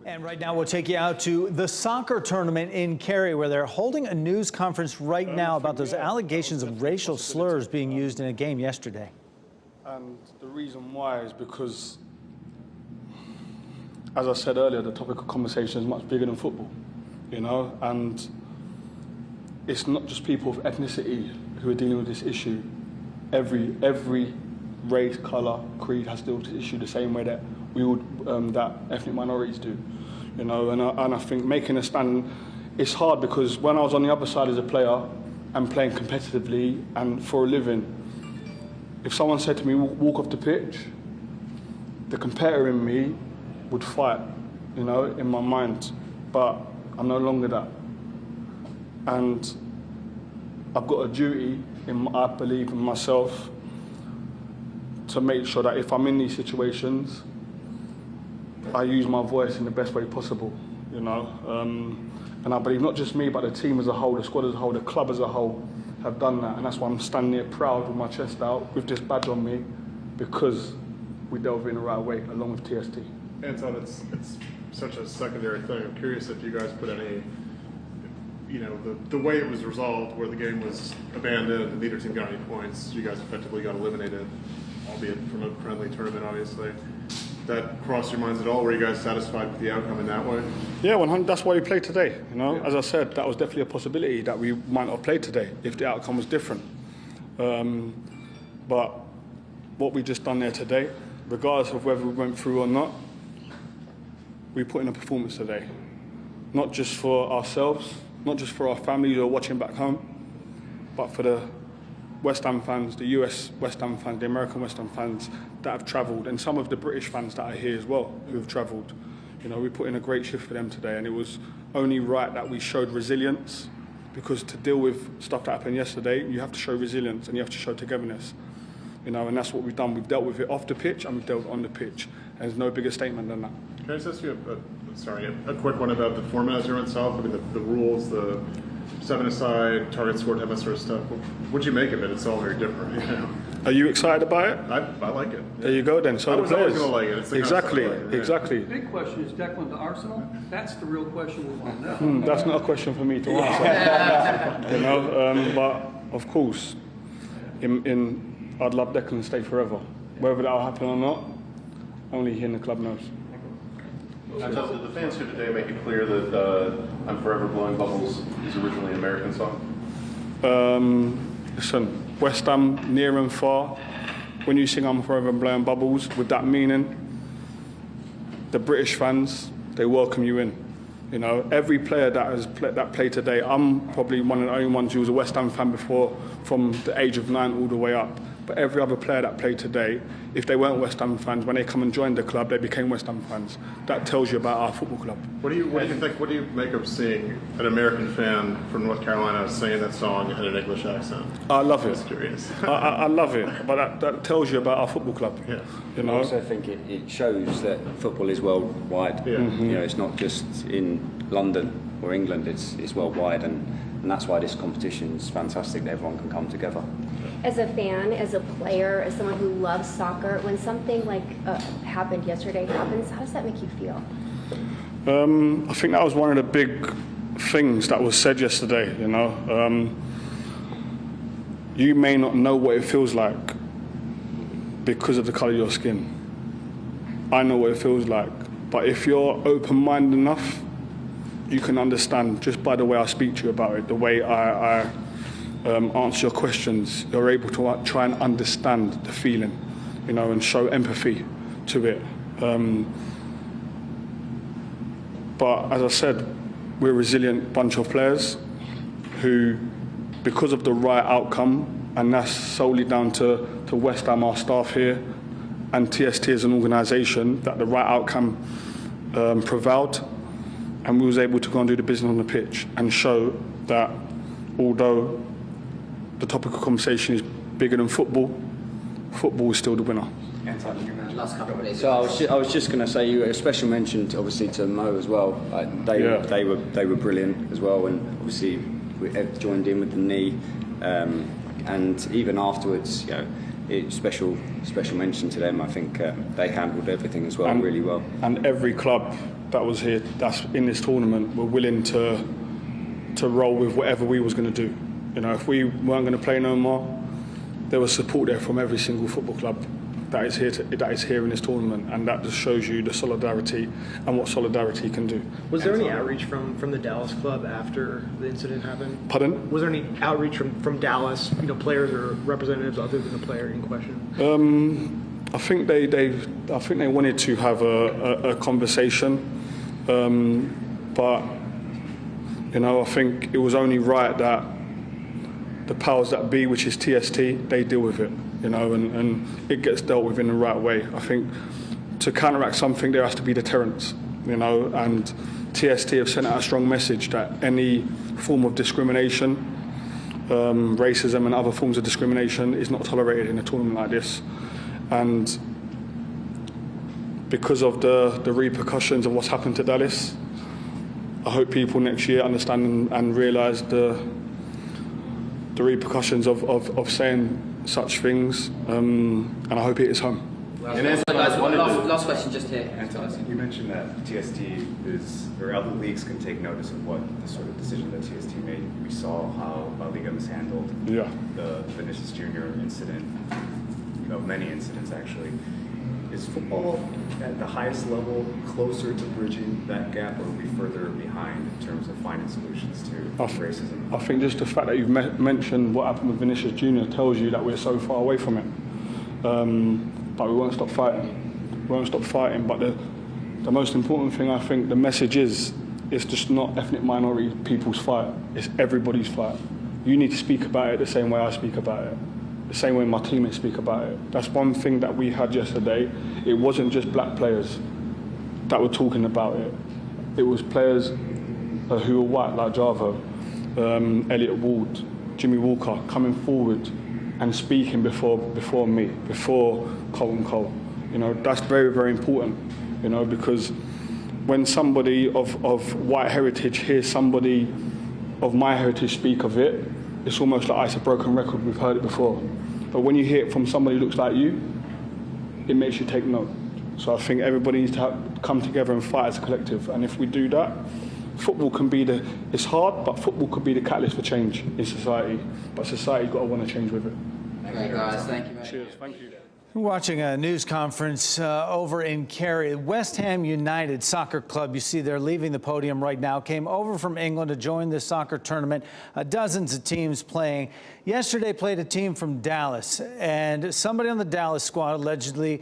And right now we'll take you out to the soccer tournament in Cary, where they're holding a news conference right now about those allegations of racial slurs being used in a game yesterday. And the reason why is because, as I said earlier, the topic of conversation is much bigger than football, you know, and it's not just people of ethnicity who are dealing with this issue. Every race, colour, creed has to deal with this issue the same way that we would, that ethnic minorities do, you know. And I think making a stand, it's hard because when I was on the other side as a player and playing competitively and for a living, if someone said to me, walk off the pitch, the competitor in me would fight, you know, in my mind. But I'm no longer that. And I've got a duty, I believe in myself, to make sure that if I'm in these situations, I use my voice in the best way possible, you know. And I believe not just me, but the team as a whole, the squad as a whole, the club as a whole have done that. And that's why I'm standing here proud with my chest out, with this badge on me, because we dealt with it in the right way, along with TST. Anton, it's such a secondary thing. I'm curious if you guys put any, you know, the way it was resolved, where the game was abandoned and neither team got any points, you guys effectively got eliminated, albeit from a friendly tournament, obviously. That crossed your minds at all? Were you guys satisfied with the outcome in that way? Yeah, 100. That's why we played today. You know, yeah. As I said, that was definitely a possibility that we might not have played today if the outcome was different. But what we just done there today, regardless of whether we went through or not, we put in a performance today. Not just for ourselves, not just for our families who are watching back home, but for the West Ham fans, the US West Ham fans, the American West Ham fans that have travelled, and some of the British fans that are here as well who have travelled. You know, we put in a great shift for them today, and it was only right that we showed resilience, because to deal with stuff that happened yesterday, you have to show resilience and you have to show togetherness. You know, and that's what we've done. We've dealt with it off the pitch and we've dealt with it on the pitch. And there's no bigger statement than that. Can I just ask you a quick one about the format itself? I mean, the rules, the 7-a-side, target scored, that sort of stuff. What'd you make of it? It's all very different, you know? Are you excited about it? I like it. There you go then. So I was always going to like it. It's exactly, kind of stuff I like, exactly. The big question is Declan to Arsenal? That's the real question we want to know. That's not a question for me to answer. You know, but of course, I'd love Declan to stay forever. Whether that'll happen or not, only he and the club knows. Did the fans here today make it clear that I'm Forever Blowing Bubbles is originally an American song? Listen, West Ham, near and far, when you sing I'm Forever Blowing Bubbles, with that meaning, the British fans, they welcome you in. You know, every player that played today, I'm probably one of the only ones who was a West Ham fan before, from the age of 9 all the way up. But every other player that played today, if they weren't West Ham fans, when they come and joined the club, they became West Ham fans. That tells you about our football club. What do you think? What do you make of seeing an American fan from North Carolina singing that song in an English accent? I love it. I'm curious. I love it, but that tells you about our football club. Yeah. You know? I also think it shows that football is worldwide. Yeah. You know, it's not just in London or England. It's worldwide, and that's why this competition is fantastic. That everyone can come together. As a fan, as a player, as someone who loves soccer, when something like happened yesterday happens, how does that make you feel? I think that was one of the big things that was said yesterday, you know. You may not know what it feels like because of the colour of your skin. I know what it feels like. But if you're open-minded enough, you can understand just by the way I speak to you about it, the way I answer your questions. You're able to try and understand the feeling, you know, and show empathy to it. But as I said, we're a resilient bunch of players who, because of the right outcome, and that's solely down to West Ham, our staff here, and TST as an organisation, that the right outcome prevailed, and we was able to go and do the business on the pitch and show that although the topic of conversation is bigger than football, football is still the winner. So I was just going to say, you a special mention, obviously, to Mo as well. They were brilliant as well, and obviously we joined in with the knee, and even afterwards, you know, special mention to them. I think they handled everything as well, really well. And every club that was here, that's in this tournament, were willing to roll with whatever we was going to do. You know, if we weren't going to play no more, there was support there from every single football club that is here in this tournament, and that just shows you the solidarity and what solidarity can do. Was there any outreach from the Dallas club after the incident happened? Pardon? Was there any outreach from Dallas, players or representatives other than the player in question? I think they wanted to have a conversation, but I think it was only right that the powers that be, which is TST, they deal with it, and it gets dealt with in the right way. I think to counteract something, there has to be deterrence, and TST have sent out a strong message that any form of discrimination, racism and other forms of discrimination is not tolerated in a tournament like this. And because of the repercussions of what's happened to Dallas, I hope people next year understand and realise the repercussions of saying such things, and I hope it is home. Last question just here. Anton, you mentioned that TST or other leagues can take notice of what the sort of decision that TST made. We saw how La Liga mishandled the Vinicius Jr. incident, many incidents actually. Is football at the highest level closer to bridging that gap, or are we further behind in terms of finding solutions to racism? I think just the fact that you've mentioned what happened with Vinicius Jr. tells you that we're so far away from it. But we won't stop fighting. We won't stop fighting. But the most important thing, I think, the message is, it's just not ethnic minority people's fight. It's everybody's fight. You need to speak about it the same way I speak about it. The same way my teammates speak about it. That's one thing that we had yesterday. It wasn't just black players that were talking about it. It was players who were white, like Java, Elliot Ward, Jimmy Walker, coming forward and speaking before me, before Colin Cole. That's very, very important, because when somebody of white heritage hears somebody of my heritage speak of it, it's almost like it's a broken record. We've heard it before. But when you hear it from somebody who looks like you, it makes you take note. So I think everybody needs to come together and fight as a collective. And if we do that, football can be it's hard, but football could be the catalyst for change in society. But society's got to want to change with it. Okay, guys, thank you. Cheers, thank you. We're watching a news conference over in Cary. West Ham United Soccer Club, you see they're leaving the podium right now, came over from England to join this soccer tournament. Dozens of teams playing. Yesterday played a team from Dallas, and somebody on the Dallas squad allegedly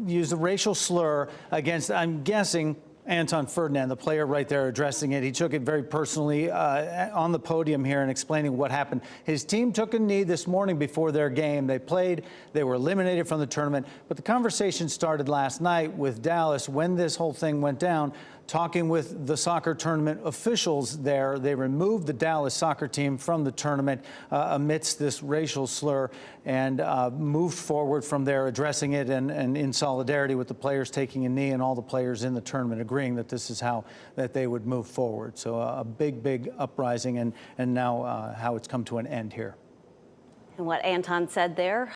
used a racial slur against, I'm guessing, Anton, Ferdinand, the player right there addressing it. He took it very personally on the podium here and explaining what happened. His team took a knee this morning before their game. They played. They were eliminated from the tournament. But the conversation started last night with Dallas when this whole thing went down, talking with the soccer tournament officials there. They removed the Dallas soccer team from the tournament amidst this racial slur and moved forward from there, addressing it and in solidarity with the players taking a knee and all the players in the tournament agreeing that this is how that they would move forward. So a big, big uprising and now how it's come to an end here. And what Anton said there.